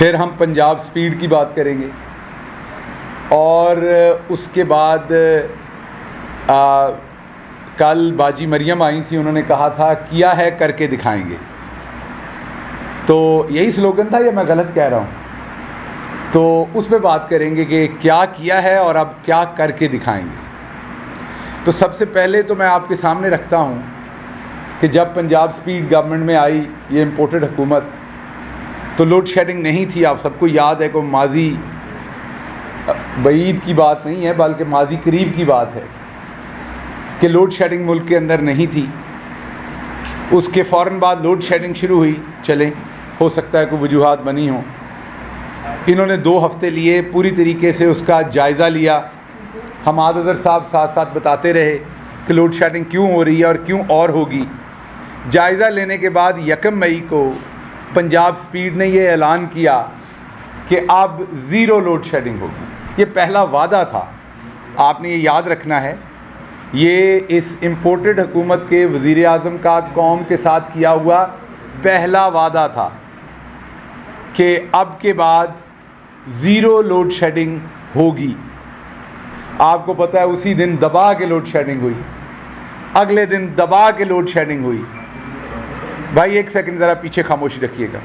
फिर हम पंजाब स्पीड की बात करेंगे और उसके बाद कल बाजी मरियम आई थी, उन्होंने कहा था किया है करके दिखाएंगे। तो यही स्लोगन था या मैं गलत कह रहा हूँ? तो उस पर बात करेंगे कि क्या किया है और अब क्या करके दिखाएंगे। तो सबसे पहले तो मैं आपके सामने रखता हूँ कि जब पंजाब स्पीड गवर्नमेंट में आई ये इम्पोर्टेड हुकूमत, तो लोड शेडिंग नहीं थी। आप सबको याद है कि माजी बईद की बात नहीं है बल्कि माजी करीब की बात है कि लोड शेडिंग मुल्क के अंदर नहीं थी। उसके फ़ौरन बाद लोड शेडिंग शुरू हुई। चलें, हो सकता है कोई वजूहात बनी हों। इन्होंने 2 हफ़्ते लिए, पूरी तरीके से उसका जायज़ा लिया। हमाद अज़हर साहब साथ साथ बताते रहे कि लोड शेडिंग क्यों हो रही है और क्यों और होगी। जायज़ा लेने के बाद 1 मई को पंजाब स्पीड ने ये ऐलान किया कि अब ज़ीरो लोड शेडिंग होगी। ये पहला वादा था, आपने ये याद रखना है। ये इस इम्पोर्टेड हुकूमत के वज़ीर आज़म का कौम के साथ किया हुआ पहला वादा था कि अब के बाद ज़ीरो लोड शेडिंग होगी। आपको पता है उसी दिन दबा के लोड शेडिंग हुई, अगले दिन दबा के लोड शेडिंग हुई। भाई 1 सेकंड ज़रा पीछे खामोशी रखिएगा।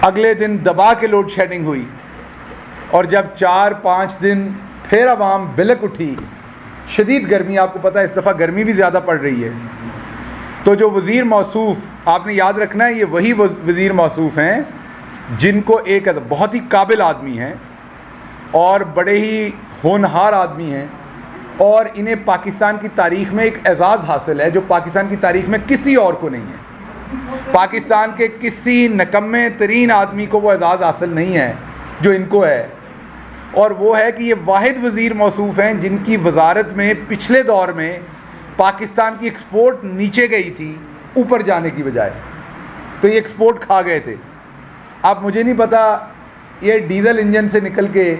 अगले दिन दबा के लोड शेडिंग हुई और जब 4-5 दिन फिर अवाम बिलक उठी, शदीद गर्मी, आपको पता है इस दफ़ा गर्मी भी ज़्यादा पड़ रही है, तो जो वज़ीर मौसूफ़, आपने याद रखना है ये वही वज़ीर मौसूफ़ हैं जिनको एक बहुत ही काबिल आदमी हैं और बड़े ही होनहार आदमी हैं और इन्हें पाकिस्तान की तारीख़ में एक एज़ाज़ हासिल है जो पाकिस्तान की तारीख़ में किसी और को नहीं है। पाकिस्तान के किसी नकम्मे तरीन आदमी को वो एज़ाज़ हासिल नहीं है जो इनको है, और वो है कि ये वाहिद वज़ीर मौसूफ़ हैं जिनकी वज़ारत में पिछले दौर में पाकिस्तान की एक्सपोर्ट नीचे गई थी ऊपर जाने की बजाय, तो ये एक्सपोर्ट खा गए थे। अब मुझे नहीं पता, ये डीज़ल इंजन से निकल के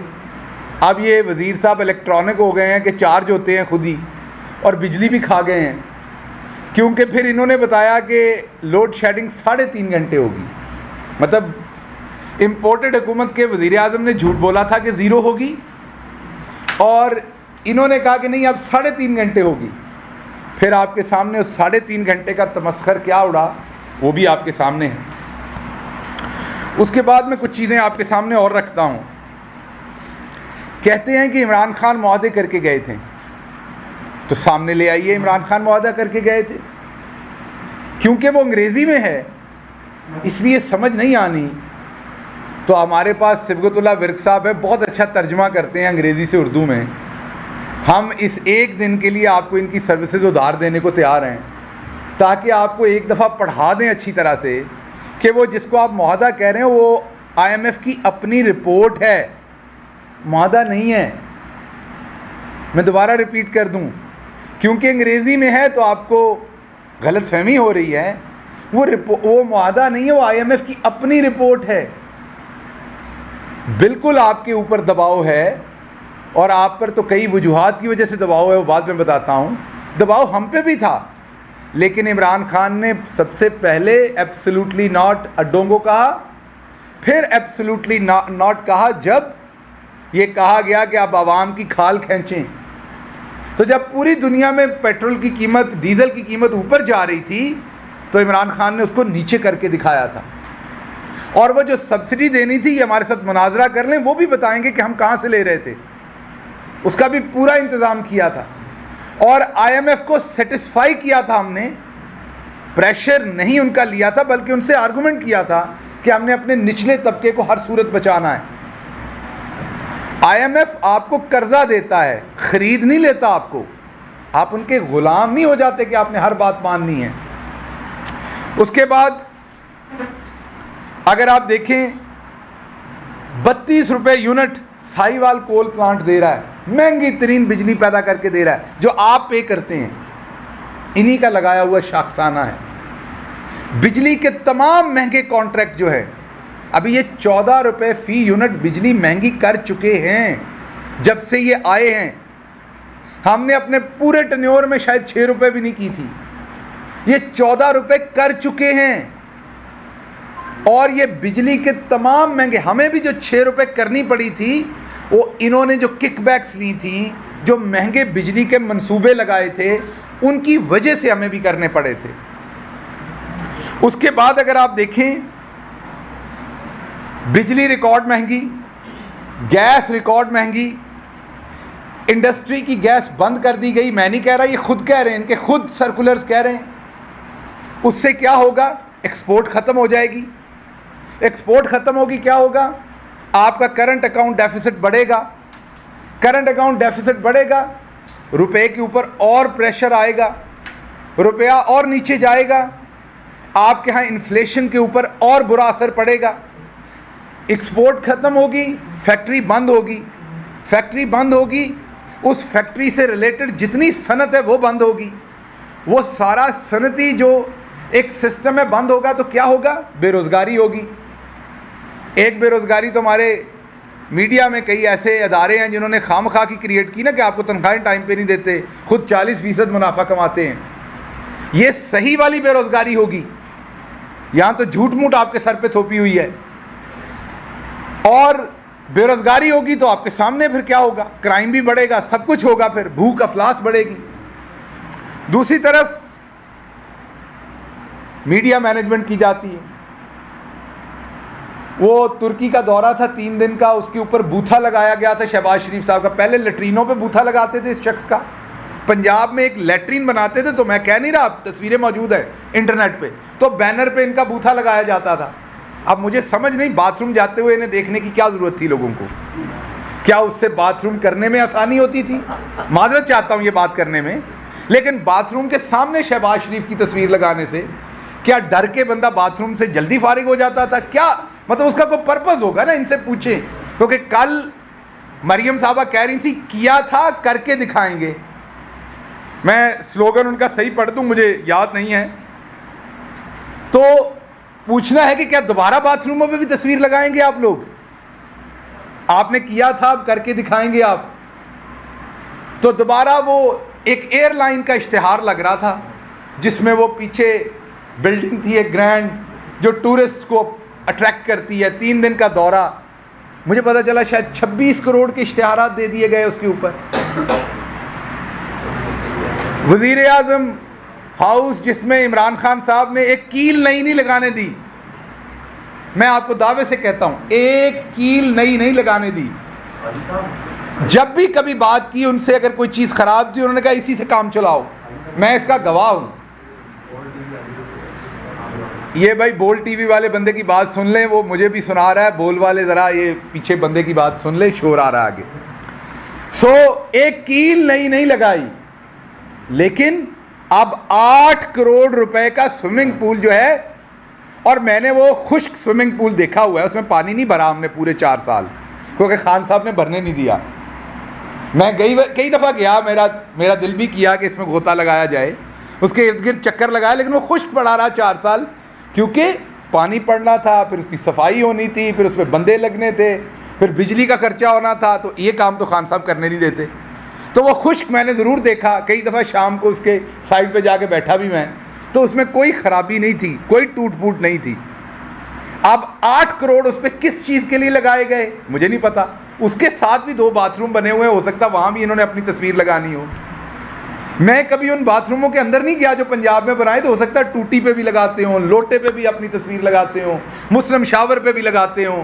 अब ये वज़ीर साहब इलेक्ट्रॉनिक हो गए हैं कि चार्ज होते हैं खुद ही, और बिजली भी खा गए हैं, क्योंकि फिर इन्होंने बताया कि लोड शेडिंग 3.5 घंटे होगी। मतलब इम्पोर्टेड हुकूमत के वज़ीर आज़म ने झूठ बोला था कि ज़ीरो होगी और इन्होंने कहा कि नहीं अब 3.5 घंटे होगी। फिर आपके सामने उस 3.5 घंटे का तमस्खर क्या उड़ा वो भी आपके सामने है। उसके बाद में कुछ चीज़ें आपके सामने और रखता हूँ। कहते हैं कि इमरान खान मुआहदे करके गए थे, तो सामने ले आइए इमरान खान मुआहदा करके गए थे। क्योंकि वो अंग्रेज़ी में है इसलिए समझ नहीं आनी, तो हमारे पास सिबगतुल्लाह विर्क साहब है, बहुत अच्छा तर्जमा करते हैं अंग्रेज़ी से उर्दू में। हम इस एक दिन के लिए आपको इनकी सर्विसेज उधार देने को तैयार हैं ताकि आपको एक दफ़ा पढ़ा दें अच्छी तरह से कि वो जिसको आप मुआहदा कह रहे हैं वो IMF की अपनी रिपोर्ट है, मुआहदा नहीं है। मैं दोबारा रिपीट कर दूं, क्योंकि अंग्रेज़ी में है तो आपको गलतफहमी हो रही है। वो मुआहदा नहीं है, वो IMF की अपनी रिपोर्ट है। बिल्कुल आपके ऊपर दबाव है और आप पर तो कई वजूहात की वजह से दबाव है, वो बाद में बताता हूँ। दबाव हम पे भी था, लेकिन इमरान खान ने सबसे पहले एब्सोल्युटली नॉट अडोंगो कहा, फिर एब्सोल्युटली नॉट कहा जब ये कहा गया कि आप आवाम की खाल खींचें। तो जब पूरी दुनिया में पेट्रोल की कीमत, डीज़ल की कीमत ऊपर जा रही थी, तो इमरान खान ने उसको नीचे करके दिखाया था। और वो जो सब्सिडी देनी थी, ये हमारे साथ मुनाजरा कर लें, वो भी बताएंगे कि हम कहाँ से ले रहे थे, उसका भी पूरा इंतज़ाम किया था। और IMF को सेटिस्फाई किया था हमने, प्रेशर नहीं उनका लिया था, बल्कि उनसे आर्गूमेंट किया था कि हमने अपने निचले तबके को हर सूरत बचाना है। IMF आपको कर्जा देता है, ख़रीद नहीं लेता आपको। आप उनके ग़ुलाम नहीं हो जाते कि आपने हर बात माननी है। उसके बाद अगर आप देखें 32 रुपये यूनिट साहिवाल कोल प्लांट दे रहा है, महंगी तरीन बिजली पैदा करके दे रहा है, जो आप पे करते हैं, इन्हीं का लगाया हुआ शाखसाना है। बिजली के तमाम महंगे कॉन्ट्रैक्ट जो है, अभी ये 14 रुपये फ़ी यूनिट बिजली महंगी कर चुके हैं जब से ये आए हैं। हमने अपने पूरे टेन्योर में शायद 6 रुपये भी नहीं की थी, ये 14 रुपये कर चुके हैं। और ये बिजली के तमाम महंगे, हमें भी जो 6 रुपये करनी पड़ी थी, वो इन्होंने जो किकबैक्स ली थी, जो महंगे बिजली के मंसूबे लगाए थे, उनकी वजह से हमें भी करने पड़े थे। उसके बाद अगर आप देखें, बिजली रिकॉर्ड महंगी, गैस रिकॉर्ड महंगी, इंडस्ट्री की गैस बंद कर दी गई। मैं नहीं कह रहा, ये खुद कह रहे हैं, इनके खुद सर्कुलर्स कह रहे हैं। उससे क्या होगा? एक्सपोर्ट ख़त्म हो जाएगी। एक्सपोर्ट ख़त्म होगी, क्या होगा? आपका करंट अकाउंट डेफिसिट बढ़ेगा। करंट अकाउंट डेफिसिट बढ़ेगा, रुपए के ऊपर और प्रेशर आएगा, रुपया और नीचे जाएगा, आपके यहाँ इन्फ्लेशन के ऊपर और बुरा असर पड़ेगा। एक्सपोर्ट ख़त्म होगी, फैक्ट्री बंद होगी। फैक्ट्री बंद होगी, उस फैक्ट्री से रिलेटेड जितनी सनत है वो बंद होगी। वो सारा सनती जो एक सिस्टम है बंद होगा, तो क्या होगा? बेरोज़गारी होगी। एक बेरोज़गारी तो हमारे मीडिया में कई ऐसे अदारे हैं जिन्होंने खामखा की क्रिएट की ना, कि आपको तनख्वाहें टाइम पे नहीं देते, खुद 40% मुनाफा कमाते हैं। ये सही वाली बेरोज़गारी होगी। यहाँ तो झूठ मूठ आपके सर पे थोपी हुई है। और बेरोज़गारी होगी तो आपके सामने फिर क्या होगा? क्राइम भी बढ़ेगा, सब कुछ होगा, फिर भूख अफलास बढ़ेगी। दूसरी तरफ मीडिया मैनेजमेंट की जाती है। वो तुर्की का दौरा था 3 दिन का, उसके ऊपर बूथा लगाया गया था शहबाज शरीफ साहब का। पहले लेटरीनों पे बूथा लगाते थे इस शख्स का। पंजाब में एक लेटरीन बनाते थे, तो मैं कह नहीं रहा, तस्वीरें मौजूद है इंटरनेट पे, तो बैनर पे इनका बूथा लगाया जाता था। अब मुझे समझ नहीं, बाथरूम जाते हुए इन्हें देखने की क्या ज़रूरत थी लोगों को? क्या उससे बाथरूम करने में आसानी होती थी? माजरत चाहता हूँ ये बात करने में, लेकिन बाथरूम के सामने शहबाज शरीफ की तस्वीर लगाने से क्या डर के बंदा बाथरूम से जल्दी फारिग हो जाता था? क्या मतलब उसका कोई पर्पज़ होगा ना, इनसे पूछें। क्योंकि कल मरियम साहबा कह रही थी, किया था करके दिखाएंगे। मैं स्लोगन उनका सही पढ़ दूँ, मुझे याद नहीं है। तो पूछना है कि क्या दोबारा बाथरूमों पे भी तस्वीर लगाएंगे आप लोग? आपने किया था, अब करके दिखाएंगे आप। तो दोबारा वो एक एयरलाइन का इश्तिहार लग रहा था, जिसमें वो पीछे बिल्डिंग थी एक ग्रैंड, जो टूरिस्ट को अट्रैक्ट करती है। 3 दिन का दौरा, मुझे पता चला शायद 26 करोड़ के इश्तिहारात दे दिए गए उसके ऊपर। वज़ीर आज़म हाउस, जिसमें इमरान खान साहब ने एक कील नई नहीं लगाने दी। मैं आपको दावे से कहता हूं, एक कील नई नहीं लगाने दी। जब भी कभी बात की उनसे, अगर कोई चीज़ ख़राब थी, उन्होंने कहा इसी से काम चलाओ। मैं इसका गवाह हूं। ये भाई बोल टीवी वाले बंदे की बात सुन लें, वो मुझे भी सुना रहा है। बोल वाले ज़रा ये पीछे बंदे की बात सुन ले, शोर आ रहा है आगे। एक कील नई नहीं लगाई, लेकिन अब 8 करोड़ रुपए का स्विमिंग पूल जो है, और मैंने वो खुश्क स्विमिंग पूल देखा हुआ है, उसमें पानी नहीं भरा हमने पूरे 4 साल, क्योंकि खान साहब ने भरने नहीं दिया। मैं कई दफ़ा गया, मेरा दिल भी किया कि इसमें गोता लगाया जाए, उसके इर्द गिर्द चक्कर लगाया, लेकिन वो खुश्क पड़ा रहा 4 साल, क्योंकि पानी पड़ना था, फिर उसकी सफाई होनी थी, फिर उसमें बंदे लगने थे, फिर बिजली का खर्चा होना था। तो ये काम तो खान साहब करने नहीं देते। तो वो खुश्क मैंने ज़रूर देखा, कई दफ़ा शाम को उसके साइड पे जाके बैठा भी मैं, तो उसमें कोई ख़राबी नहीं थी, कोई टूट फूट नहीं थी। अब 8 करोड़ उस पर किस चीज़ के लिए लगाए गए मुझे नहीं पता। उसके साथ भी 2 बाथरूम बने हुए, हो सकता वहाँ भी इन्होंने अपनी तस्वीर लगानी हो। मैं कभी उन बाथरूमों के अंदर नहीं गया जो पंजाब में बनाए, तो हो सकता है टूटी पे भी लगाते हों, लोटे पे भी अपनी तस्वीर लगाते हों, मुस्लिम शावर पे भी लगाते हों,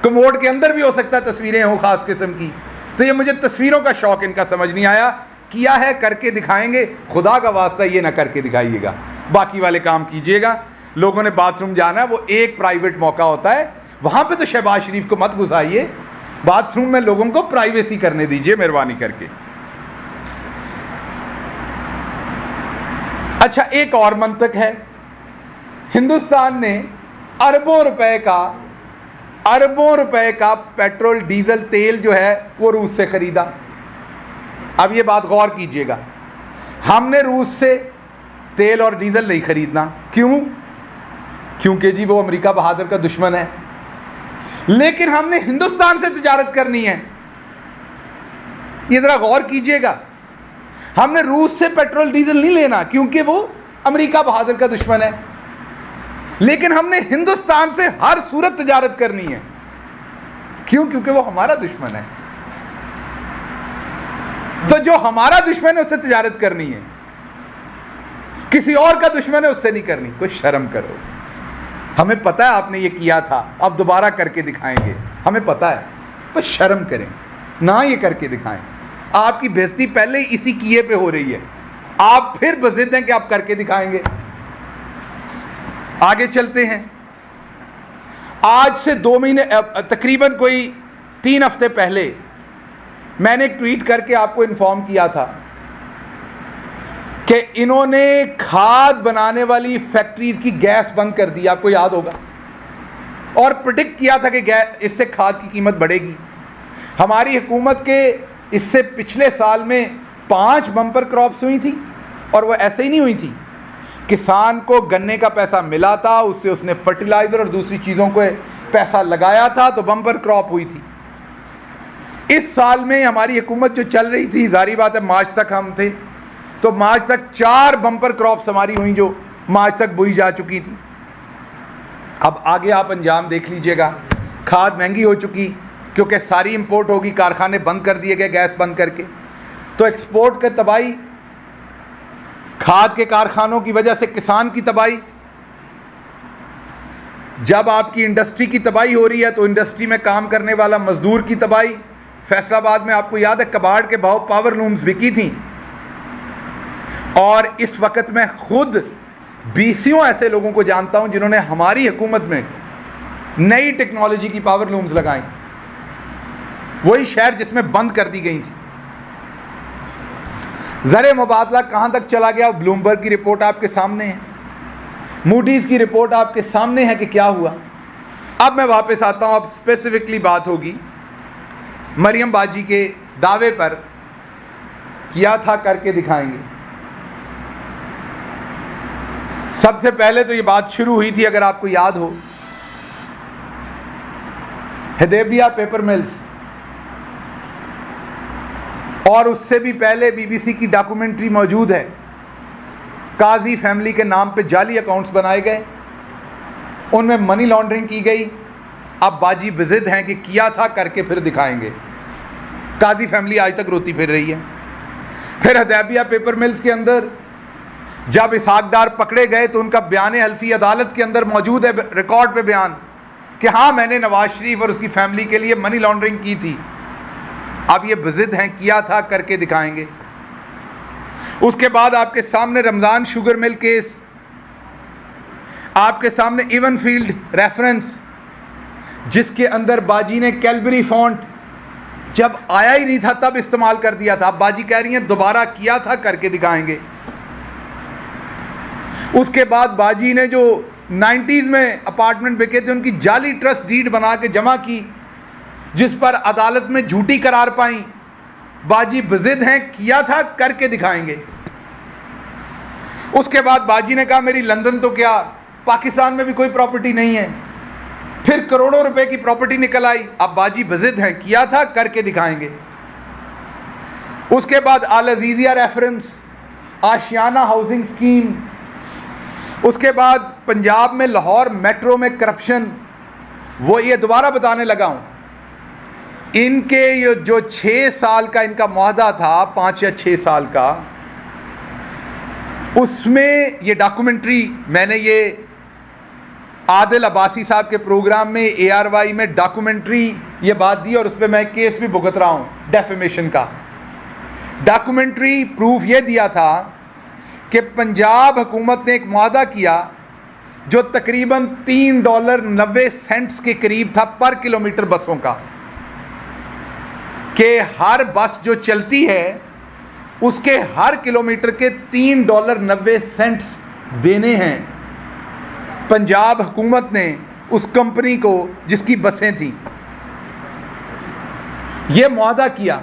कमोड के अंदर भी हो सकता है तस्वीरें हों ख़ास किस्म की। तो ये मुझे तस्वीरों का शौक़ इनका समझ नहीं आया। किया है करके दिखाएंगे, खुदा का वास्ता ये ना करके दिखाइएगा, बाकी वाले काम कीजिएगा। लोगों ने बाथरूम जाना है, वो एक प्राइवेट मौका होता है, वहाँ पे तो शहबाज शरीफ को मत घुसाइए। बाथरूम में लोगों को प्राइवेसी करने दीजिए मेहरबानी करके। अच्छा, एक और मंतक है, हिंदुस्तान ने अरबों रुपए का पेट्रोल डीजल तेल जो है वो रूस से ख़रीदा। अब ये बात गौर कीजिएगा, हमने रूस से तेल और डीजल नहीं ख़रीदना। क्यों? क्योंकि जी वो अमेरिका बहादुर का दुश्मन है। लेकिन हमने हिंदुस्तान से तिजारत करनी है, ये ज़रा गौर कीजिएगा। हमने रूस से पेट्रोल डीजल नहीं लेना, क्योंकि वो अमेरिका बहादुर का दुश्मन है। लेकिन हमने हिंदुस्तान से हर सूरत तिजारत करनी है। क्यों? क्योंकि वो हमारा दुश्मन है। तो जो हमारा दुश्मन है उससे तिजारत करनी है, किसी और का दुश्मन है उससे नहीं करनी। कुछ शर्म करो। हमें पता है आपने ये किया था, अब दोबारा करके दिखाएंगे, हमें पता है, पर शर्म करें ना, ये करके दिखाएं। आपकी बेइज्जती पहले ही इसी किए पे हो रही है, आप फिर बज़िद हैं कि आप करके दिखाएंगे। आगे चलते हैं। आज से 2 महीने, तकरीबन कोई 3 हफ्ते पहले मैंने एक ट्वीट करके आपको इन्फॉर्म किया था कि इन्होंने खाद बनाने वाली फैक्ट्रीज की गैस बंद कर दी, आपको याद होगा, और प्रेडिक्ट किया था कि इससे खाद की कीमत बढ़ेगी। हमारी हुकूमत के इससे पिछले साल में 5 बम्पर क्रॉप्स हुई थी, और वो ऐसे ही नहीं हुई थी। किसान को गन्ने का पैसा मिला था, उससे उसने फर्टिलाइजर और दूसरी चीज़ों को पैसा लगाया था, तो बम्पर क्रॉप हुई थी। इस साल में हमारी हुकूमत जो चल रही थी, जारी बात है मार्च तक हम थे, तो मार्च तक 4 बम्पर क्रॉप्स हमारी हुई जो मार्च तक बोई जा चुकी थी। अब आगे आप अंजाम देख लीजिएगा। खाद महंगी हो चुकी क्योंकि सारी इंपोर्ट होगी, कारखाने बंद कर दिए गए गैस बंद करके, तो एक्सपोर्ट के तबाही, खाद के कारखानों की वजह से किसान की तबाही। जब आपकी इंडस्ट्री की तबाही हो रही है तो इंडस्ट्री में काम करने वाला मजदूर की तबाही। फैसलाबाद में आपको याद है कबाड़ के भाव पावर लूम्स बिकी थी, और इस वक्त मैं खुद 20 ऐसे लोगों को जानता हूं जिन्होंने हमारी हुकूमत में नई टेक्नोलॉजी की पावर लूम्स लगाई, वही शहर जिसमें बंद कर दी गई थी। ज़र मुबादला कहां तक चला गया? ब्लूमबर्ग की रिपोर्ट आपके सामने है, मूडीज़ की रिपोर्ट आपके सामने है कि क्या हुआ। अब मैं वापस आता हूं, अब स्पेसिफिकली बात होगी मरियम बाजी के दावे पर, किया था करके दिखाएंगे। सबसे पहले तो ये बात शुरू हुई थी, अगर आपको याद हो, हुदैबिया पेपर मिल्स, और उससे भी पहले बीबीसी की डॉक्यूमेंट्री मौजूद है। काजी फैमिली के नाम पे जाली अकाउंट्स बनाए गए, उनमें मनी लॉन्ड्रिंग की गई। अब बाजी बिज़िद हैं कि किया था करके फिर दिखाएंगे। काजी फैमिली आज तक रोती फिर रही है। फिर हुदैबिया पेपर मिल्स के अंदर जब इसहाक डार पकड़े गए तो उनका बयान हल्फी अदालत के अंदर मौजूद है, रिकॉर्ड पे बयान, कि हाँ मैंने नवाज शरीफ और उसकी फैमिली के लिए मनी लॉन्ड्रिंग की थी। अब ये बिज़िद हैं, किया था करके दिखाएंगे। उसके बाद आपके सामने रमज़ान शुगर मिल केस, आपके सामने इवन फील्ड रेफरेंस, जिसके अंदर बाजी ने कैलबरी फॉन्ट जब आया ही नहीं था तब इस्तेमाल कर दिया था। अब बाजी कह रही हैं दोबारा किया था करके दिखाएंगे। उसके बाद बाजी ने जो 90s में अपार्टमेंट बिके थे उनकी जाली ट्रस्ट डीड बना के जमा की, जिस पर अदालत में झूठी करार पाई। बाजी बिज़िद हैं, किया था करके दिखाएंगे। उसके बाद बाजी ने कहा मेरी लंदन तो क्या पाकिस्तान में भी कोई प्रॉपर्टी नहीं है, फिर करोड़ों रुपए की प्रॉपर्टी निकल आई। अब बाजी बिज़िद हैं, किया था करके दिखाएंगे। उसके बाद अल अजीजिया रेफरेंस, आशियाना हाउसिंग स्कीम, उसके बाद पंजाब में लाहौर मेट्रो में करप्शन, वो ये दोबारा बताने लगा हूं। इनके ये जो 6 साल का इनका मुआहदा था, 5 या 6 साल का, उसमें ये डॉक्यूमेंट्री मैंने ये आदिल अब्बासी साहब के प्रोग्राम में ARY में डॉक्यूमेंट्री ये बात दी, और उस पर मैं केस भी भुगत रहा हूँ डेफेमेशन का। डॉक्यूमेंट्री प्रूफ ये दिया था कि पंजाब हुकूमत ने एक मुआहदा किया जो तकरीबन $3.90 के करीब था पर किलोमीटर बसों का, कि हर बस जो चलती है उसके हर किलोमीटर के $3.90 देने हैं पंजाब हुकूमत ने उस कंपनी को जिसकी बसें थी। यह मुआहदा किया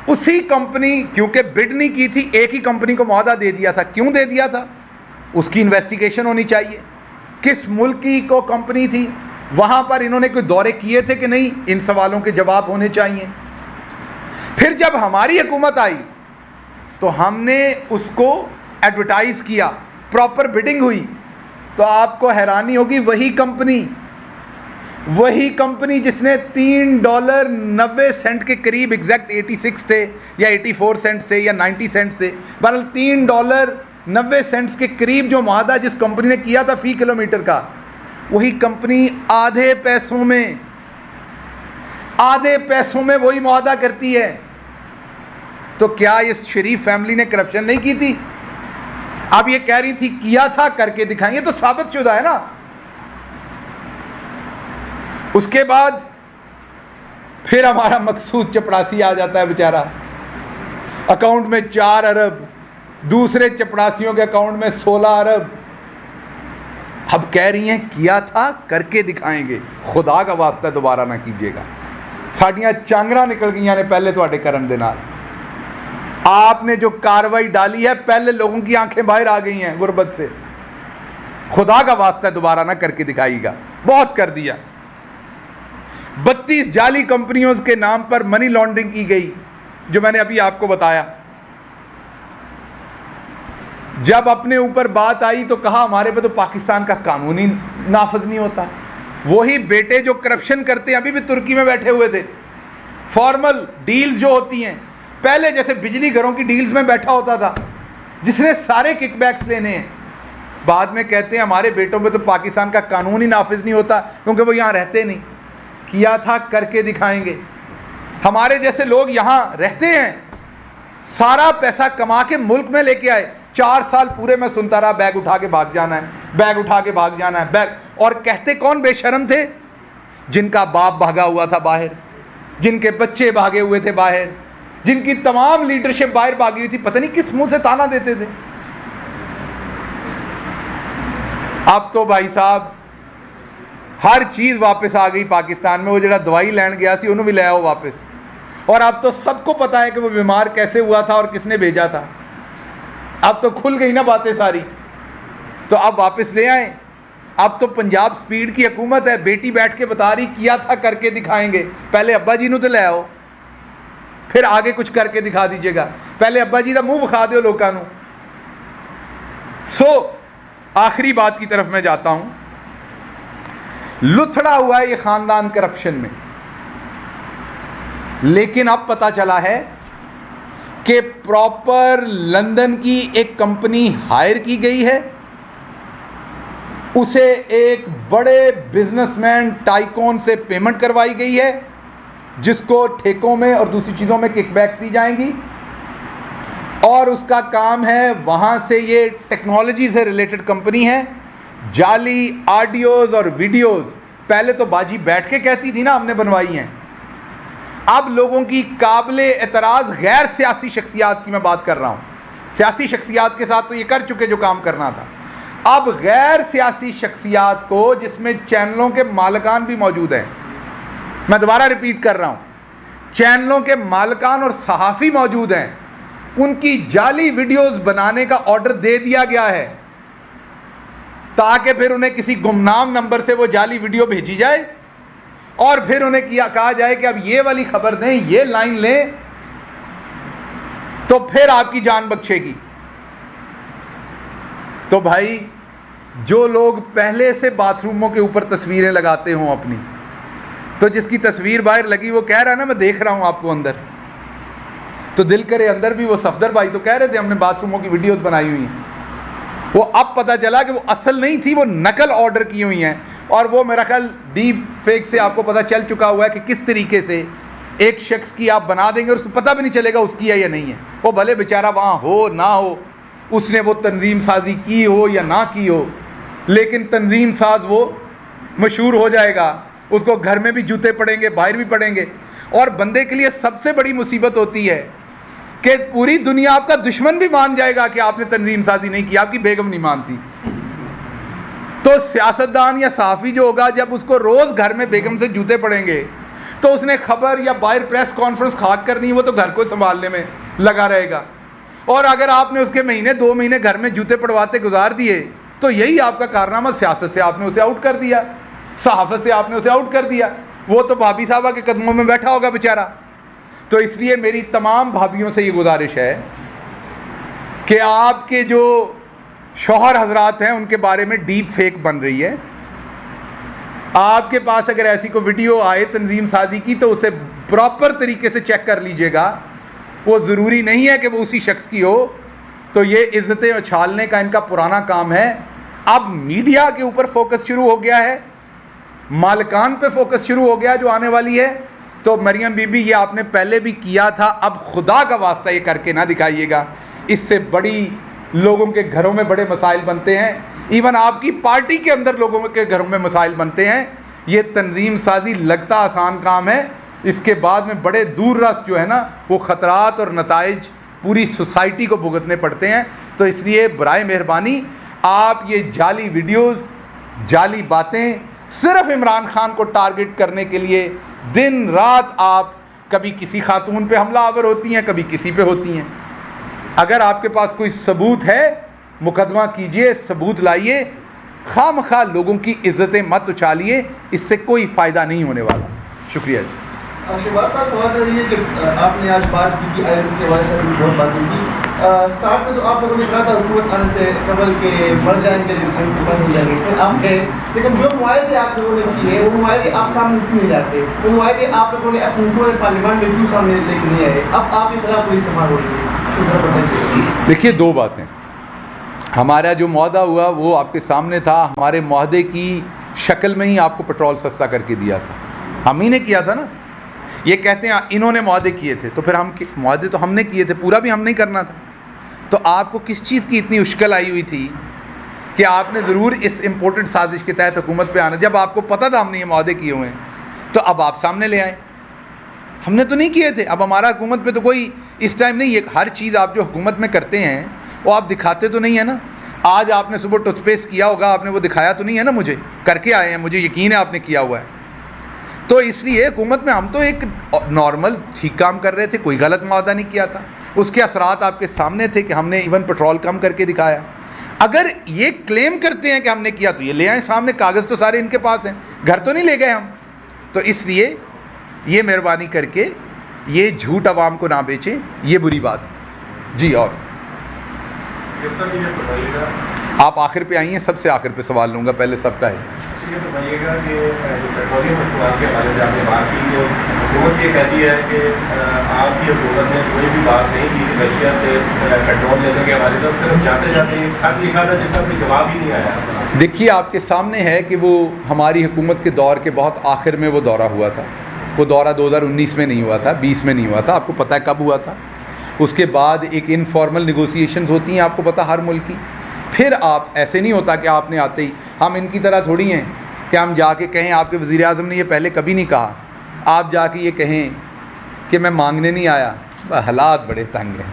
उसी कंपनी, क्योंकि बिड नहीं की थी, एक ही कंपनी को मुआहदा दे दिया था। क्यों दे दिया था? उसकी इन्वेस्टिगेशन होनी चाहिए, किस मुल्क की को कंपनी थी, वहाँ पर इन्होंने कोई दौरे किए थे कि नहीं, इन सवालों के जवाब होने चाहिए। फिर जब हमारी हुकूमत आई तो हमने उसको एडवर्टाइज़ किया, प्रॉपर बिडिंग हुई, तो आपको हैरानी होगी, वही कंपनी जिसने $3.90 के करीब, एग्जैक्ट 86 थे या 84 सेंट से या 90 सेंट से, बहरहाल $3.90 के करीब जो मुआहदा जिस कंपनी ने किया था फी किलोमीटर का, वही कंपनी आधे पैसों में वही मुआहदा करती है। तो क्या इस शरीफ फैमिली ने करप्शन नहीं की थी? अब ये कह रही थी किया था, करके दिखाएंगे, तो साबित शुदा है ना। उसके बाद फिर हमारा मकसूद चपड़ासी आ जाता है बेचारा, अकाउंट में 4 अरब, दूसरे चपड़ासियों के अकाउंट में 16 अरब। अब कह रही हैं किया था, करके दिखाएंगे, खुदा का वास्ता दोबारा ना कीजिएगा। साड़ियां चांगरा निकल गई ने पहले थोड़े करन दे नाल। आपने जो कार्रवाई डाली है, पहले लोगों की आंखें बाहर आ गई हैं गुर्बत से। खुदा का वास्ता दोबारा ना करके दिखाइएगा, बहुत कर दिया। 32 जाली कंपनियों के नाम पर मनी लॉन्ड्रिंग की गई, जो मैंने अभी आपको बताया। जब अपने ऊपर बात आई तो कहा हमारे पे तो पाकिस्तान का कानून ही नाफज नहीं होता। वही बेटे जो करप्शन करते हैं अभी भी तुर्की में बैठे हुए थे। फॉर्मल डील्स जो होती हैं, पहले जैसे बिजली घरों की डील्स में बैठा होता था, जिसने सारे किकबैक्स लेने हैं, बाद में कहते हैं हमारे बेटों पे तो पाकिस्तान का कानून ही नाफिज नहीं होता क्योंकि वो यहाँ रहते नहीं। किया था, करके दिखाएंगे। हमारे जैसे लोग यहाँ रहते हैं, सारा पैसा कमा के मुल्क में लेके आए। 4 साल पूरे मैं सुनता रहा बैग उठा के भाग जाना है, बैग उठा के भाग जाना है, बैग। और कहते कौन बेशरम थे? जिनका बाप भागा हुआ था बाहर, जिनके बच्चे भागे हुए थे बाहर, जिनकी तमाम लीडरशिप बाहर भागी हुई थी, पता नहीं किस मुंह से ताना देते थे। अब तो भाई साहब हर चीज़ वापस आ गई पाकिस्तान में। वो जरा दवाई लैन गया सी उन्होंने भी ले आओ वापस। और अब तो सबको पता है कि वो बीमार कैसे हुआ था और किसने भेजा था। अब तो खुल गई ना बातें सारी, तो अब वापस ले आए। अब तो पंजाब स्पीड की हुकूमत है, बेटी बैठ के बता रही किया था, करके दिखाएंगे। पहले अब्बा जी ने तो ले आओ, फिर आगे कुछ करके दिखा दीजिएगा। पहले अब्बा जी का मुंह विखा दो लोगों को। आखिरी बात की तरफ मैं जाता हूं। लुथड़ा हुआ है ये खानदान करप्शन में, लेकिन अब पता चला है कि प्रॉपर लंदन की एक कंपनी हायर की गई है, उसे एक बड़े बिजनेसमैन टाइकॉन से पेमेंट करवाई गई है, जिसको ठेकों में और दूसरी चीज़ों में किकबैक्स दी जाएंगी। और उसका काम है, वहाँ से ये टेक्नोलॉजी से रिलेटेड कंपनी है, जाली ऑडियोज़ और वीडियोज़। पहले तो बाजी बैठ के कहती थी ना हमने बनवाई हैं। अब लोगों की काबिले एतराज़ गैर सियासी शख्सियात की मैं बात कर रहा हूँ। सियासी शख्सियात के साथ तो ये कर चुके जो काम करना था। अब गैर सियासी शख्सियात को, जिसमें चैनलों के मालिकान भी मौजूद हैं, मैं दोबारा रिपीट कर रहा हूँ, चैनलों के मालिकान और सहाफ़ी मौजूद हैं, उनकी जाली वीडियोस बनाने का ऑर्डर दे दिया गया है, ताकि फिर उन्हें किसी गुमनाम नंबर से वो जाली वीडियो भेजी जाए और फिर उन्हें कहा जाए कि अब ये वाली खबर दें, ये लाइन लें, तो फिर आपकी जान बख्शेगी। तो भाई जो लोग पहले से बाथरूमों के ऊपर तस्वीरें लगाते हों अपनी, तो जिसकी तस्वीर बाहर लगी वो कह रहा है ना मैं देख रहा हूं आपको अंदर, तो दिल करे अंदर भी। वो सफदर भाई तो कह रहे थे हमने बाथरूमों की वीडियोस बनाई हुई हैं। वो अब पता चला कि वो असल नहीं थी, वो नकल ऑर्डर की हुई हैं। और वो मेरा ख्याल डीप फेक से आपको पता चल चुका हुआ है कि किस तरीके से एक शख्स की आप बना देंगे और उसको पता भी नहीं चलेगा उसकी है या नहीं है। वो भले बेचारा वहाँ हो ना हो, उसने वो तंजीम साजी की हो या ना की हो, लेकिन तंजीम साज वो मशहूर हो जाएगा। उसको घर में भी जूते पड़ेंगे, बाहर भी पड़ेंगे। और बंदे के लिए सबसे बड़ी मुसीबत होती है कि पूरी दुनिया आपका दुश्मन भी मान जाएगा कि आपने तंजीम साजी नहीं की, आपकी बेगम नहीं मानती। तो सियासतदान या सहाफ़ी जो होगा, जब उसको रोज़ घर में बेगम से जूते पड़ेंगे, तो उसने खबर या बाहर प्रेस कॉन्फ्रेंस खाक करनी, वो तो घर को संभालने में लगा रहेगा। और अगर आपने उसके महीने 2 महीने घर में जूते पड़वाते गुजार दिए, तो यही आपका कारनामा। सियासत से आपने उसे आउट कर दिया, सहाफ़त से आपने उसे आउट कर दिया। वो तो भाभी साहबा के कदमों में बैठा होगा बेचारा। तो इसलिए मेरी तमाम भाभियों से ये गुजारिश है कि आपके जो शौहर हजरात हैं उनके बारे में डीप फेक बन रही है। आपके पास अगर ऐसी कोई वीडियो आए तंजीम साजी की तो उसे प्रॉपर तरीके से चेक कर लीजिएगा। वो ज़रूरी नहीं है कि वो उसी शख्स की हो। तो ये इज़्ज़तें उछालने का इनका पुराना काम है। अब मीडिया के ऊपर फोकस शुरू हो गया है, मालिकान पे फोकस शुरू हो गया जो आने वाली है। तो मरियम बीबी ये आपने पहले भी किया था, अब खुदा का वास्ता ये करके ना दिखाइएगा। इससे बड़ी लोगों के घरों में बड़े मसाइल बनते हैं, इवन आपकी पार्टी के अंदर लोगों के घरों में मसाइल बनते हैं। ये तंजीम साजी लगता आसान काम है, इसके बाद में बड़े दूर रस जो है ना वो ख़तरात और नताइज पूरी सोसाइटी को भुगतने पड़ते हैं। तो इसलिए बराए मेहरबानी आप ये जाली वीडियोज़, जाली बातें सिर्फ इमरान खान को टारगेट करने के लिए दिन रात आप कभी किसी खातून पे हमलावर होती हैं, कभी किसी पे होती हैं। अगर आपके पास कोई सबूत है मुकदमा कीजिए, सबूत लाइए, खामखा लोगों की इज्जतें मत उछालिए, इससे कोई फ़ायदा नहीं होने वाला। शुक्रिया जी। शहबाज साहब, सवाल कर रही है कि आपने आज बात की कि आईएम के हवाले से बहुत बातें की। स्टार्ट में तो आप लोगों ने कहा था हुकूमत आने से कबल के मर जाएंगे लेकिन पास नहीं जाएंगे, फिर आप गए, लेकिन जो मुआहदे आप लोगों ने किए वो मुआहदे आप सामने क्यों नहीं लाते? वो मुआहदे आप लोगों ने अपनी हुकूमत पार्लियामेंट में क्यों सामने लेके नहीं आए? अब आपके खिलाफ कोई इस्तेमाल हो रही है। देखिए, दो बातें। हमारा जो मुआहदा हुआ वो आपके सामने था। हमारे मुआहदे की शक्ल में ही आपको पेट्रोल सस्ता करके दिया था, हम ही ने किया था ना। ये कहते हैं इन्होंने मुआहदे किए थे, तो फिर हम मुआहदे तो हमने किए थे, पूरा भी हमने ही करना था। तो आपको किस चीज़ की इतनी मुश्किल आई हुई थी कि आपने ज़रूर इस इम्पोर्टेड साजिश के तहत हुकूमत पे आना, जब आपको पता था हमने ये मुआहदे किए हुए हैं, तो अब आप सामने ले आए। हमने तो नहीं किए थे। अब हमारा हुकूमत पे तो कोई इस टाइम नहीं है। हर चीज़ आप जो हुकूमत में करते हैं वो आप दिखाते तो नहीं है ना। आज आपने सुबह टूथपेस्ट किया होगा, आपने वो दिखाया तो नहीं है ना, मुझे करके आए हैं, मुझे यकीन है आपने किया हुआ है। तो इसलिए हुकूमत में हम तो एक नॉर्मल ठीक काम कर रहे थे, कोई गलत मुआहदा नहीं किया था। उसके असरात आपके सामने थे कि हमने इवन पेट्रोल कम करके दिखाया। अगर ये क्लेम करते हैं कि हमने किया तो ये ले आए सामने, कागज़ तो सारे इनके पास हैं, घर तो नहीं ले गए हम। तो इसलिए ये मेहरबानी करके ये झूठ आवाम को ना बेचें, ये बुरी बात है जी। और आप आखिर पे आई हैं, सबसे आखिर पे सवाल लूँगा, पहले सबका है। ये बताइएगा कि जो पेट्रोलियम मसनूआत के हवाले से आपने बात की, जो हुकूमत ये कहती है कि आपकी हुकूमत ने कोई भी बात नहीं की रशिया से पेट्रोल लेने के हवाले से, सिर्फ जाते जाते खत लिखा था जिसका कोई जवाब ही नहीं आया। देखिए, आपके सामने है कि वो हमारी हुकूमत के दौर के बहुत आखिर में वो दौरा हुआ था। वो दौरा 2019 में नहीं हुआ था, 20 में नहीं हुआ था। आपको पता है कब हुआ था? उसके बाद एक इनफॉर्मल निगोसिएशन होती हैं, आपको पता, हर मुल्क की। फिर आप ऐसे नहीं होता कि आपने आते ही, हम इनकी तरह थोड़ी हैं कि हम जाके कहें, आपके वज़ीर आज़म ने ये पहले कभी नहीं कहा, आप जाके ये कहें कि मैं मांगने नहीं आया। हालात बड़े तंग हैं।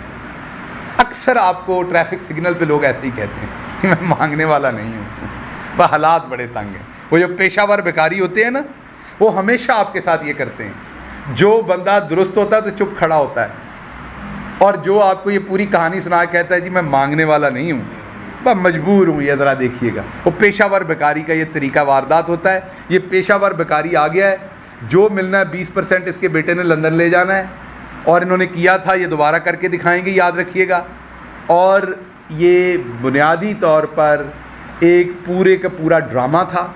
अक्सर आपको ट्रैफिक सिग्नल पे लोग ऐसे ही कहते हैं कि मैं मांगने वाला नहीं हूँ। हालात बड़े तंग हैं। वो जो पेशावर बेकारी होते हैं ना, वो हमेशा आपके साथ ये करते हैं। जो बंदा दुरुस्त होता है तो चुप खड़ा होता है, और जो आपको ये पूरी कहानी सुना कहता है जी मैं मांगने वाला नहीं हूँ, बस मजबूर हूँ, ये ज़रा देखिएगा। वो पेशावर बेकारी का ये तरीका वारदात होता है। ये पेशावर बेकारी आ गया है। जो मिलना है 20% इसके बेटे ने लंदन ले जाना है, और इन्होंने किया था, ये दोबारा करके दिखाएंगे, याद रखिएगा। और ये बुनियादी तौर पर एक पूरे का पूरा ड्रामा था।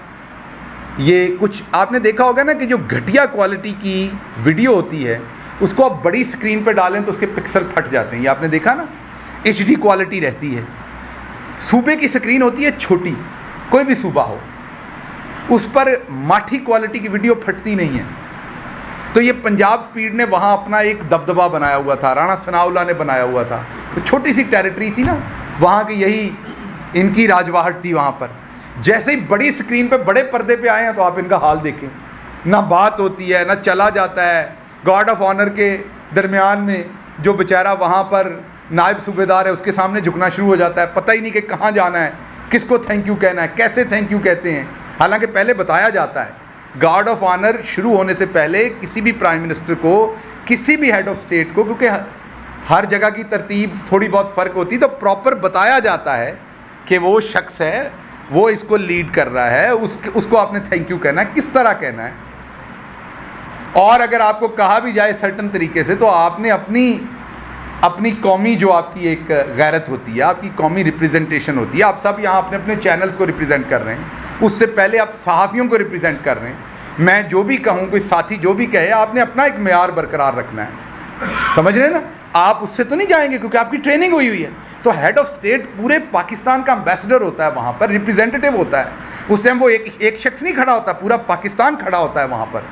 ये कुछ आपने देखा होगा ना कि जो घटिया क्वालिटी की वीडियो होती है उसको आप बड़ी स्क्रीन पर डालें तो उसके पिक्सल फट जाते हैं। ये आपने देखा ना, HD क्वालिटी रहती है। सूबे की स्क्रीन होती है छोटी, कोई भी सूबा हो, उस पर माठी क्वालिटी की वीडियो फटती नहीं है। तो ये पंजाब स्पीड ने वहाँ अपना एक दबदबा बनाया हुआ था, राणा सनाउल्लाह ने बनाया हुआ था। तो छोटी सी टेरिटरी थी ना वहाँ की, यही इनकी राजवाहट थी वहाँ पर। जैसे ही बड़ी स्क्रीन पे बड़े पर्दे पे आए हैं तो आप इनका हाल देखें, ना बात होती है ना चला जाता है। गार्ड ऑफ ऑनर के दरमियान में जो बेचारा वहाँ पर नायब सूबेदार है उसके सामने झुकना शुरू हो जाता है। पता ही नहीं कि कहाँ जाना है, किसको थैंक यू कहना है, कैसे थैंक यू कहते हैं। हालांकि पहले बताया जाता है, गार्ड ऑफ ऑनर शुरू होने से पहले किसी भी प्राइम मिनिस्टर को, किसी भी हेड ऑफ स्टेट को, क्योंकि हर जगह की तरतीब थोड़ी बहुत फ़र्क होती है, तो प्रॉपर बताया जाता है कि वो शख्स है, वो इसको लीड कर रहा है, उसको आपने थैंक यू कहना है, किस तरह कहना है। और अगर आपको कहा भी जाए सर्टन तरीके से तो आपने अपनी अपनी कौमी जो आपकी एक गैरत होती है, आपकी कौमी रिप्रेजेंटेशन होती है, आप सब यहाँ अपने अपने चैनल्स को रिप्रेजेंट कर रहे हैं, उससे पहले आप सहाफ़ियों को रिप्रेजेंट कर रहे हैं। मैं जो भी कहूँ, कोई साथी जो भी कहे, आपने अपना एक मेयार बरकरार रखना है, समझ रहे हैं ना। आप उससे तो नहीं जाएंगे क्योंकि आपकी ट्रेनिंग हुई है। तो हेड ऑफ स्टेट पूरे पाकिस्तान का एम्बेसडर होता है, वहाँ पर रिप्रेजेंटेटिव होता है। उस टाइम वो एक शख्स नहीं खड़ा होता, पूरा पाकिस्तान खड़ा होता है वहाँ पर।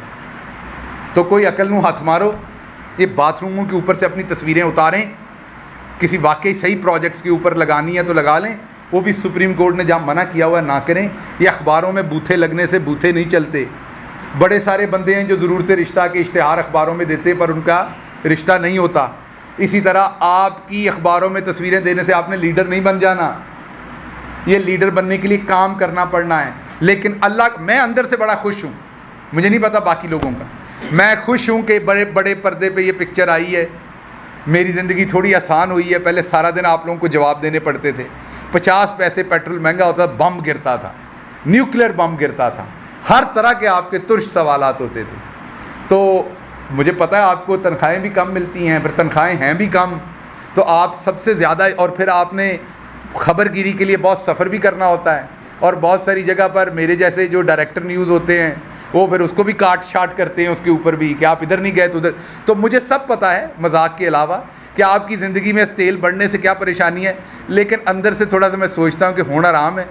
तो कोई अकल नू हाथ मारो, ये बाथरूमों के ऊपर से अपनी तस्वीरें उतारें, किसी वाकई सही प्रोजेक्ट्स के ऊपर लगानी है तो लगा लें, वो भी सुप्रीम कोर्ट ने जहाँ मना किया हुआ है ना करें। ये अखबारों में बूथे लगने से बूथे नहीं चलते। बड़े सारे बंदे हैं जो ज़रूरत रिश्ता के इश्तिहार अखबारों में देते पर उनका रिश्ता नहीं होता। इसी तरह आपकी अखबारों में तस्वीरें देने से आपने लीडर नहीं बन जाना। ये लीडर बनने के लिए काम करना पड़ना है। लेकिन अल्लाह, मैं अंदर से बड़ा खुश हूँ, मुझे नहीं पता बाकी लोगों का, मैं खुश हूँ कि बड़े बड़े पर्दे पे ये पिक्चर आई है। मेरी ज़िंदगी थोड़ी आसान हुई है। पहले सारा दिन आप लोगों को जवाब देने पड़ते थे, 50 पैसे पेट्रोल महंगा होता था, बम गिरता था, न्यूक्लियर बम गिरता था, हर तरह के आपके तुर्श सवालात होते थे। तो मुझे पता है आपको तनख्वाहें भी कम मिलती हैं, फिर तनख्वाहें हैं भी कम, तो आप सबसे ज़्यादा, और फिर आपने खबरगिरी के लिए बहुत सफ़र भी करना होता है, और बहुत सारी जगह पर मेरे जैसे जो डायरेक्टर न्यूज़ होते हैं वो फिर उसको भी काट शाट करते हैं उसके ऊपर भी कि आप इधर नहीं गए तो उधर। तो मुझे सब पता है मजाक के अलावा कि आपकी ज़िंदगी में तेल बढ़ने से क्या परेशानी है, लेकिन अंदर से थोड़ा सा मैं सोचता हूँ कि होना आराम है।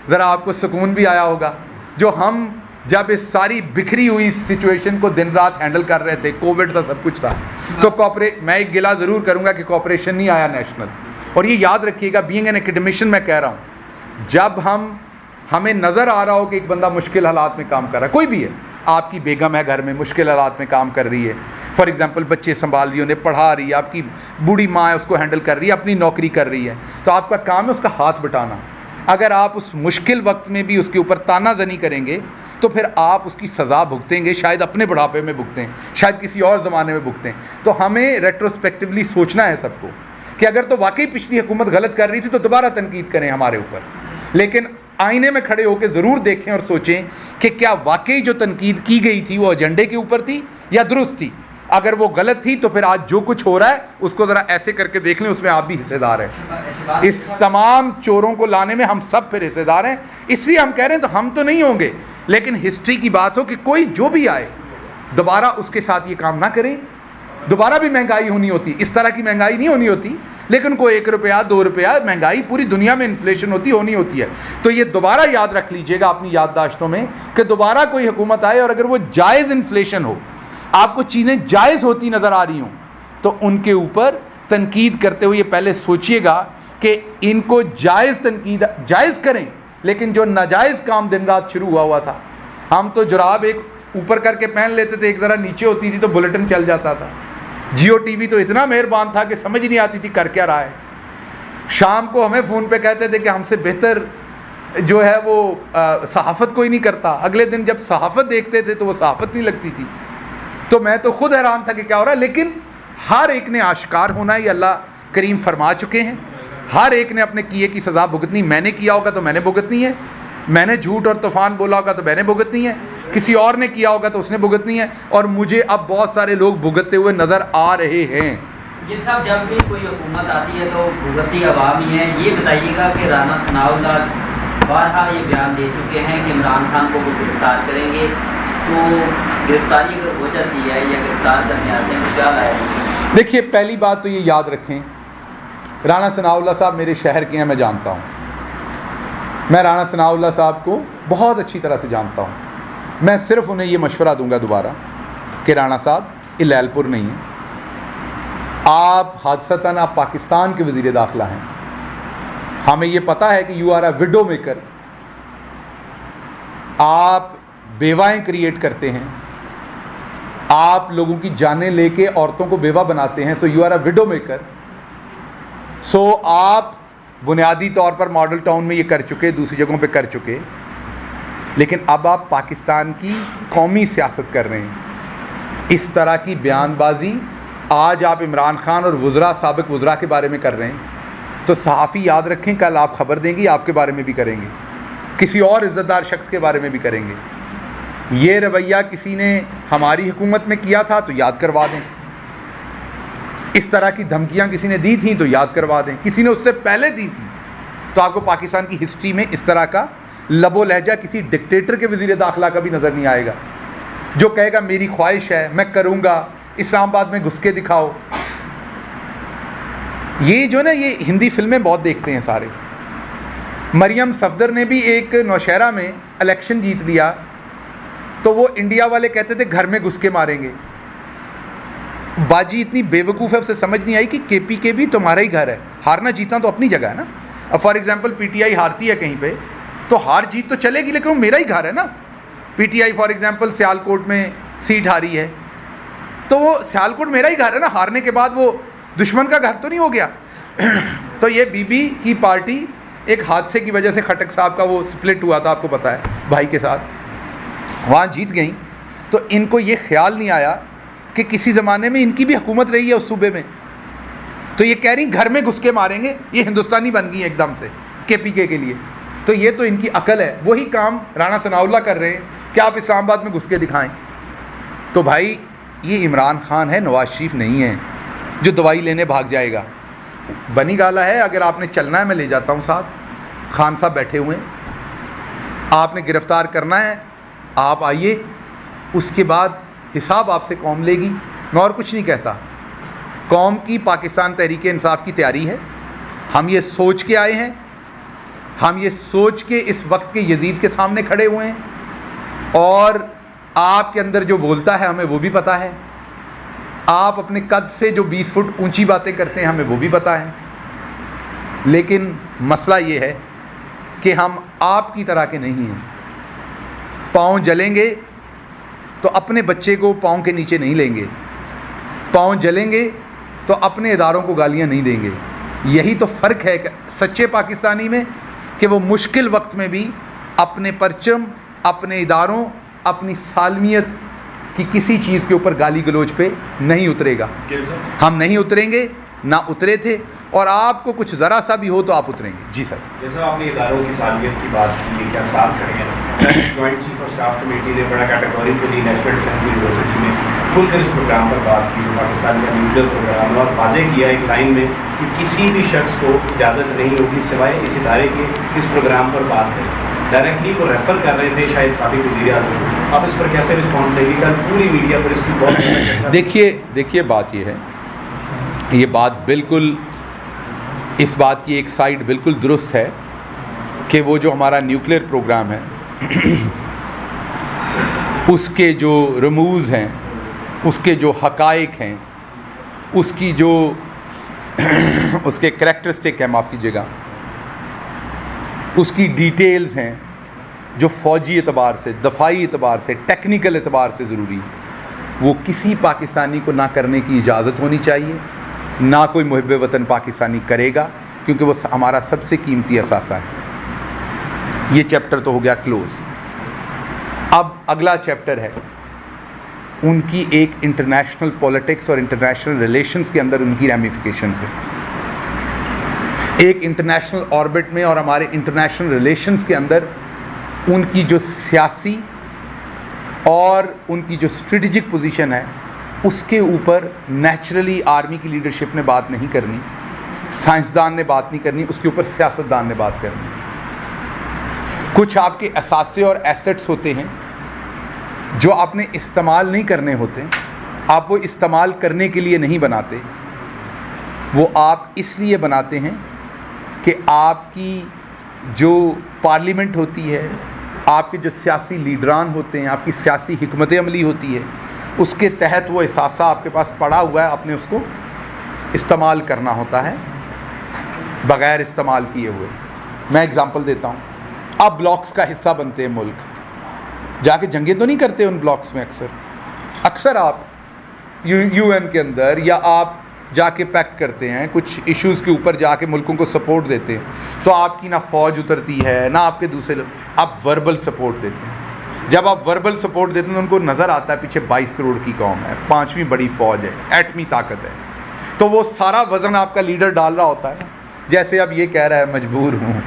ज़रा आपको सुकून भी आया होगा। जो हम जब इस सारी बिखरी हुई सिचुएशन को दिन रात हैंडल कर रहे थे, कोविड था, सब कुछ था, तो मैं एक गिला ज़रूर करूँगा कि कॉपरेशन नहीं आया नेशनल। और ये याद रखिएगा, बीइंग एन एकेडमिशियन मैं कह रहा हूँ, जब हमें नज़र आ रहा हो कि एक बंदा मुश्किल हालात में काम कर रहा है, कोई भी है, आपकी बेगम है घर में मुश्किल हालात में काम कर रही है, फॉर एग्जांपल बच्चे संभाल रही है, उन्हें पढ़ा रही है, आपकी बूढ़ी माँ है उसको हैंडल कर रही है, अपनी नौकरी कर रही है, तो आपका काम है उसका हाथ बटाना। अगर आप उस मुश्किल वक्त में भी उसके ऊपर तानाजनी करेंगे तो फिर आप उसकी सज़ा भुगतेंगे, शायद अपने बुढ़ापे में भुगतें, शायद किसी और ज़माने में भुगतें। तो हमें रेट्रोस्पेक्टिवली सोचना है सबको कि अगर तो वाकई पिछली हुकूमत गलत कर रही थी तो दोबारा तनकीद करें हमारे ऊपर, लेकिन आईने में खड़े होकर ज़रूर देखें और सोचें कि क्या वाकई जो तनकीद की गई थी वो एजेंडे के ऊपर थी या दुरुस्त थी। अगर वो गलत थी तो फिर आज जो कुछ हो रहा है उसको ज़रा ऐसे करके देख लें, उसमें आप भी हिस्सेदार हैं। इस तमाम चोरों को लाने में हम सब फिर हिस्सेदार हैं। इसलिए हम कह रहे हैं तो हम तो नहीं होंगे, लेकिन हिस्ट्री की बात हो कि कोई जो भी आए दोबारा उसके साथ ये काम ना करें। दोबारा भी महंगाई होनी होती, इस तरह की महंगाई नहीं होनी होती, लेकिन कोई 1 रुपया 2 रुपया महंगाई पूरी दुनिया में इन्फ्लेशन होनी होती है। तो ये दोबारा याद रख लीजिएगा अपनी याददाश्तों में कि दोबारा कोई हुकूमत आए और अगर वो जायज़ इन्फ्लेशन हो, आपको चीज़ें जायज़ होती नज़र आ रही हों, तो उनके ऊपर तनकीद करते हुए पहले सोचिएगा कि इनको जायज़ तनकीद जायज़ करें, लेकिन जो नाजायज़ काम दिन रात शुरू हुआ था, हम तो जुराब एक ऊपर करके पहन लेते थे, एक ज़रा नीचे होती थी तो बुलेटिन चल जाता था। जियो टीवी तो इतना मेहरबान था कि समझ नहीं आती थी कर क्या रहा है। शाम को हमें फ़ोन पे कहते थे कि हमसे बेहतर जो है वो सहाफ़त कोई नहीं करता। अगले दिन जब सहाफ़त देखते थे तो वो सहाफ़त नहीं लगती थी। तो मैं तो खुद हैरान था कि क्या हो रहा है, लेकिन हर एक ने आश्कार होना है, ये अल्लाह करीम फरमा चुके हैं। हर एक ने अपने किए की सज़ा भुगतनी। मैंने किया होगा तो मैंने भुगतनी है, मैंने झूठ और तूफ़ान बोला होगा तो मैंने भुगतनी है, किसी और ने किया होगा तो उसने भुगतनी है, और मुझे अब बहुत सारे लोग भुगतते हुए नज़र आ रहे हैं। ये सब जब भी कोई हुकूमत आती है तो भुगतती अवाम ही है। ये बताइएगा कि राना सनाउल्लाह बारहा ये बयान दे चुके हैं कि इमरान खान को गिरफ्तार करेंगे, तो गिरफ्तारी अगर हो जाती है या गिरफ्तार करने आते हैं तो क्या लाएगा? देखिए, पहली बात तो ये याद रखें, राना सनाउल्लाह साहब मेरे शहर के हैं, मैं जानता हूँ। मैं राना सनाउल्लाह साहब को बहुत अच्छी तरह से जानता हूँ। मैं सिर्फ उन्हें ये मशवरा दूंगा दोबारा कि राना साहब इलैलपुर नहीं है, आप हादसतन आप पाकिस्तान के वज़ीर दाखिला हैं। हमें ये पता है कि you are a widow maker, आप बेवाएँ क्रिएट करते हैं, आप लोगों की जानें लेके औरतों को बेवा बनाते हैं। So you are a widow maker. So आप बुनियादी तौर पर मॉडल टाउन में ये कर चुके, दूसरी जगहों पे कर चुके, लेकिन अब आप पाकिस्तान की कौमी सियासत कर रहे हैं। इस तरह की बयानबाजी आज आप इमरान खान और वज़रा साबिक़ वज़रा के बारे में कर रहे हैं, तो सहाफ़ी याद रखें, कल आप ख़बर देंगे आपके बारे में भी करेंगे, किसी और इज़्ज़तदार शख्स के बारे में भी करेंगे। ये रवैया किसी ने हमारी हुकूमत में किया था तो याद करवा दें, इस तरह की धमकियां किसी ने दी थी तो याद करवा दें, किसी ने उससे पहले दी थी तो आपको पाकिस्तान की हिस्ट्री में इस तरह का लबो लहजा किसी डिक्टेटर के वज़ीर दाखिला का भी नज़र नहीं आएगा जो कहेगा मेरी ख्वाहिश है, मैं करूँगा, इस्लामाबाद में घुस के दिखाओ। ये जो ना, ये हिंदी फिल्में बहुत देखते हैं सारे। मरियम सफदर ने भी एक नौशहरा में इलेक्शन जीत लिया तो वो इंडिया वाले कहते थे घर में घुस के मारेंगे। बाजी इतनी बेवकूफ़ है, उसे समझ नहीं आई कि KPK भी तुम्हारा ही घर है, हारना जीतना तो अपनी जगह है ना। अब फॉर एग्जांपल PTI हारती है कहीं पे तो हार जीत तो चलेगी, लेकिन वो मेरा ही घर है ना। PTI फॉर एग्जांपल सियालकोट में सीट हारी है तो वो सियालकोट मेरा ही घर है ना, हारने के बाद वो दुश्मन का घर तो नहीं हो गया। तो ये बीबी की पार्टी एक हादसे की वजह से, खटक साहब का वो स्प्लिट हुआ था, आपको पता है, भाई के साथ, वहाँ जीत गई। तो इनको ये ख्याल नहीं आया कि किसी ज़माने में इनकी भी हुकूमत रही है उस सूबे में, तो ये कह रही घर में घुस के मारेंगे, ये हिंदुस्तानी बन गई एकदम से KPK के लिए। तो ये तो इनकी अकल है। वही काम राना सनाउल्लाह कर रहे हैं कि आप इस्लामाबाद में घुस के दिखाएं। तो भाई ये इमरान खान है, नवाज शरीफ नहीं है जो दवाई लेने भाग जाएगा। बनी गाला है, अगर आपने चलना है मैं ले जाता हूँ साथ, खान साहब बैठे हुए हैं, आपने गिरफ़्तार करना है आप आइए, उसके बाद हिसाब आपसे कौम लेगी। मैं और कुछ नहीं कहता। कौम की पाकिस्तान तहरीक इंसाफ की तैयारी है, हम ये सोच के आए हैं, हम ये सोच के इस वक्त के यजीद के सामने खड़े हुए हैं। और आपके अंदर जो बोलता है हमें वो भी पता है, आप अपने कद से जो 20 फुट ऊंची बातें करते हैं हमें वो भी पता है। लेकिन मसला ये है कि हम आपकी तरह के नहीं हैं। पाँव जलेंगे तो अपने बच्चे को पाँव के नीचे नहीं लेंगे, पाँव जलेंगे तो अपने इदारों को गालियां नहीं देंगे। यही तो फ़र्क है सच्चे पाकिस्तानी में कि वो मुश्किल वक्त में भी अपने परचम, अपने इदारों, अपनी सालमियत की किसी चीज़ के ऊपर गाली गलोच पे नहीं उतरेगा। हम नहीं उतरेंगे, ना उतरे थे, और आपको कुछ ज़रा सा भी हो तो आप उतरेंगे। जी सर। जैसा आपने इदारों की सालमियत की बात की है कि आप साथ खड़े हैं, joint chief of staff committee ने बड़ा कैटेगरी के लिए नेशनल डिफेंस यूनिवर्सिटी में खुलकर इस प्रोग्राम पर बात की, जो पाकिस्तान का न्यूक्लियर प्रोग्राम है, और वाज़ेह किया एक लाइन में कि किसी भी शख्स को इजाज़त नहीं होगी सिवाय इस इदारे के इस प्रोग्राम पर बात करें। डायरेक्टली को रेफ़र कर रहे थे शायद साबिक वज़ीर आज़म। आप इस पर कैसे रिस्पॉन्स देंगे? कल पूरी मीडिया पर इसकी बहुत देखिए बात ये है, ये बात बिल्कुल, इस बात की एक साइड बिल्कुल दुरुस्त है कि वो जो हमारा न्यूक्लियर प्रोग्राम है उसके जो रमूज़ हैं, उसके जो हक़ाइक़ हैं, उसकी जो उसके करैक्टरिस्टिक है, माफ़ कीजिएगा, उसकी डिटेल्स हैं जो फ़ौजी एतबार से, दफ़ाई एतबार से, टेक्निकल एतबार से ज़रूरी है, वो किसी पाकिस्तानी को ना करने की इजाज़त होनी चाहिए, ना कोई मुहिब्बे वतन पाकिस्तानी करेगा, क्योंकि वो हमारा सबसे कीमती असासा है। ये चैप्टर तो हो गया क्लोज़। अब अगला चैप्टर है उनकी एक इंटरनेशनल पॉलिटिक्स और इंटरनेशनल रिलेशंस के अंदर उनकी रैमिफिकेशंस है। एक इंटरनेशनल ऑर्बिट में और हमारे इंटरनेशनल रिलेशंस के अंदर उनकी जो सियासी और उनकी जो स्ट्रेटजिक पोजीशन है उसके ऊपर नेचुरली आर्मी की लीडरशिप ने बात नहीं करनी, साइंसदान ने बात नहीं करनी, उसके ऊपर सियासतदान ने बात करनी। कुछ आपके असासे और एसेट्स होते हैं जो आपने इस्तेमाल नहीं करने होते, आप वो इस्तेमाल करने के लिए नहीं बनाते, वो आप इसलिए बनाते हैं कि आपकी जो पार्लियामेंट होती है, आपके जो सियासी लीडरान होते हैं, आपकी सियासी हिकमत अमली होती है, उसके तहत वो एहसास आपके पास पड़ा हुआ है, आपने उसको इस्तेमाल करना होता है बग़ैर इस्तेमाल किए हुए। मैं एग्ज़ाम्पल देता हूँ, आप ब्लॉक्स का हिस्सा बनते हैं, मुल्क जाके जंगें तो नहीं करते उन ब्लॉक्स में, अक्सर आप UN के अंदर या आप जाके पैक्ट करते हैं, कुछ इश्यूज़ के ऊपर जाके मुल्कों को सपोर्ट देते हैं, तो आपकी ना फ़ौज उतरती है ना आपके दूसरे लोग, आप वर्बल सपोर्ट देते हैं। जब आप वर्बल सपोर्ट देते हैं तो उनको नज़र आता है पीछे 22 करोड़ की कौम है, 5वीं बड़ी फ़ौज है, एटमी ताकत है, तो वो सारा वज़न आपका लीडर डाल रहा होता है। जैसे अब ये कह रहा है मजबूर हूँ,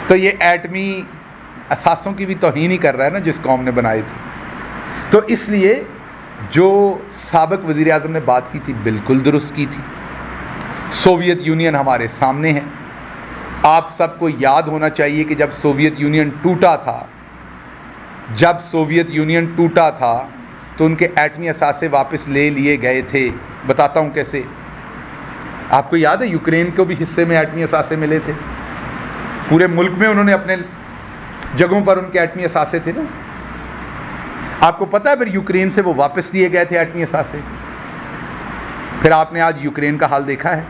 तो ये एटमी असासों की भी तौहीन ही कर रहा है ना जिस कौम ने बनाए थे। तो इसलिए जो साबिक वज़ीर आज़म ने बात की थी बिल्कुल दुरुस्त की थी। सोवियत यूनियन हमारे सामने है। आप सबको याद होना चाहिए कि जब सोवियत यूनियन टूटा था, तो उनके एटमी असासे वापस ले लिए गए थे। बताता हूँ कैसे। आपको याद है यूक्रेन को भी हिस्से में एटमी असासे मिले थे। पूरे मुल्क में उन्होंने अपने जगहों पर उनके एटमी असासे थे ना। आपको पता है फिर यूक्रेन से वो वापस लिए गए थे एटमी असासे। फिर आपने आज यूक्रेन का हाल देखा है।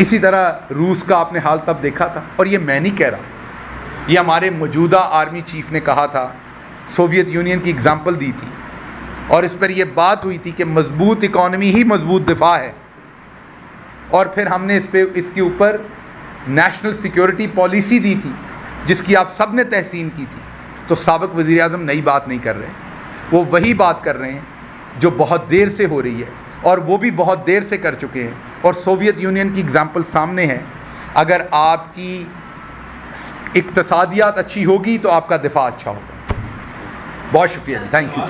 इसी तरह रूस का आपने हाल तब देखा था। और ये मैं नहीं कह रहा, ये हमारे मौजूदा आर्मी चीफ ने कहा था, सोवियत यूनियन की एग्जाम्पल दी थी, और इस पर यह बात हुई थी कि मजबूत इकॉनमी ही मजबूत दिफा है। और फिर हमने इसके ऊपर नेशनल सिक्योरिटी पॉलिसी दी थी, जिसकी आप सब ने तहसीन की थी। तो साबिक वज़ीर आज़म नई बात नहीं कर रहे, वो वही बात कर रहे हैं जो बहुत देर से हो रही है, और वो भी बहुत देर से कर चुके हैं। और सोवियत यूनियन की एग्जाम्पल सामने है। अगर आपकी इक्तसादियात अच्छी होगी तो आपका दिफा अच्छा होगा। बहुत शुक्रिया जी, थैंक यू।